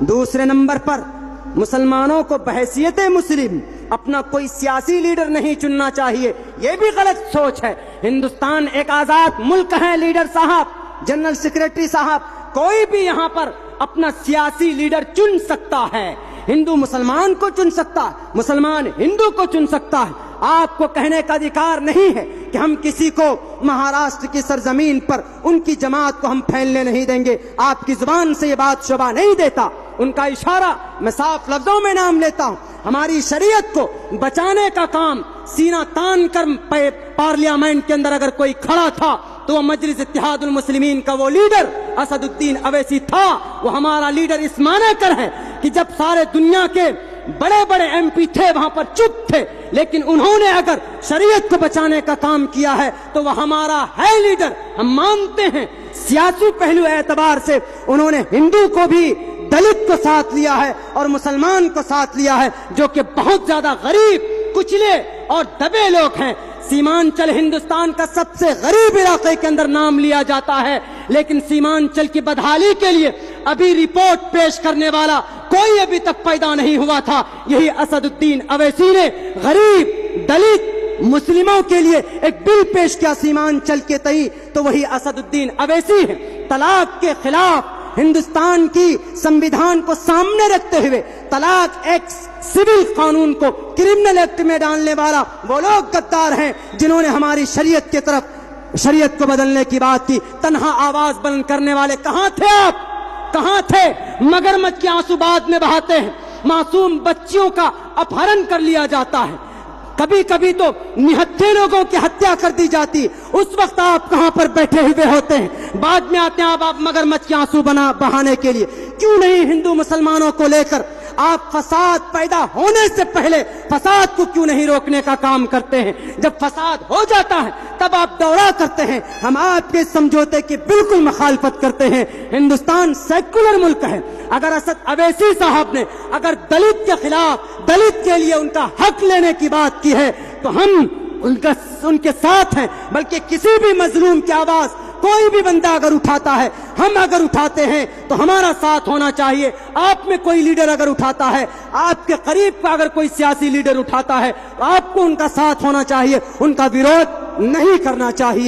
दूसरे नंबर पर मुसलमानों को बहैसियत मुस्लिम अपना कोई सियासी लीडर नहीं चुनना चाहिए, ये भी गलत सोच है। हिंदुस्तान एक आजाद मुल्क है लीडर साहब, जनरल सेक्रेटरी साहब, कोई भी यहाँ पर अपना सियासी लीडर चुन सकता है। हिंदू मुसलमान को चुन सकता है, मुसलमान हिंदू को चुन सकता है। आपको कहने का अधिकार नहीं है कि हम किसी को महाराष्ट्र की सरजमीन पर उनकी जमात को हम फैलने नहीं देंगे। आपकी जुबान से ये बात शोभा नहीं देता। उनका इशारा मैं साफ लफ्जों में नाम लेता हूँ। हमारी शरीयत को बचाने का काम सीना तान कर पार्लियामेंट के अंदर अगर कोई खड़ा था तो वो मजलिस इत्तेहादुल मुस्लिमीन का वो लीडर असदुद्दीन अवैसी था। वो हमारा लीडर इस माने कर है कि जब सारे दुनिया के बड़े बड़े एमपी थे वहां पर चुप थे, लेकिन उन्होंने अगर शरीयत को बचाने का काम किया है तो वह हमारा है लीडर। हम मानते हैं सियासी पहलू एतबार से उन्होंने हिंदू को भी, दलित को साथ लिया है और मुसलमान को साथ लिया है, जो कि बहुत ज्यादा गरीब, कुचले और दबे लोग हैं। सीमांचल हिंदुस्तान का सबसे गरीब इलाके के अंदर नाम लिया जाता है, लेकिन सीमांचल की बदहाली के लिए अभी रिपोर्ट पेश करने वाला कोई अभी तक पैदा नहीं हुआ था। यही असदुद्दीन अवैसी ने गरीब, दलित, मुस्लिमों के लिए एक बिल पेश किया सीमांचल के तई, तो वही असदुद्दीन अवैसी है। तलाक के खिलाफ हिंदुस्तान की संविधान को सामने रखते हुए तलाक एक्ट सिविल कानून को क्रिमिनल एक्ट में डालने वाला वो लोग गद्दार हैं जिन्होंने हमारी शरीयत की तरफ, शरीयत को बदलने की बात की। तन्हा आवाज बुलंद करने वाले कहां थे आप, कहां थे? मगरमच्छ के आंसू बाद में बहाते हैं। मासूम बच्चियों का अपहरण कर लिया जाता है, कभी कभी तो निहत्थे लोगों की हत्या कर दी जाती। उस वक्त आप कहां पर बैठे हुए होते हैं? बाद में आते हैं आप मगरमच्छ के आंसू बहाने के लिए। क्यों नहीं हिंदू मुसलमानों को लेकर आप फसाद पैदा होने से पहले फसाद को क्यों नहीं रोकने का काम करते हैं? जब फसाद हो जाता है तब आप दौरा करते हैं। हम आपके समझौते की बिल्कुल मुखालफत करते हैं। हिंदुस्तान सेक्युलर मुल्क है। अगर असद अवैसी साहब ने अगर दलित के खिलाफ, दलित के लिए उनका हक लेने की बात की है तो हम उनके साथ हैं। बल्कि किसी भी मजलूम की आवाज कोई भी बंदा अगर उठाता है, हम अगर उठाते हैं तो हमारा साथ होना चाहिए। आप में कोई लीडर अगर उठाता है, आपके करीब का अगर कोई सियासी लीडर उठाता है तो आपको उनका साथ होना चाहिए, उनका विरोध नहीं करना चाहिए।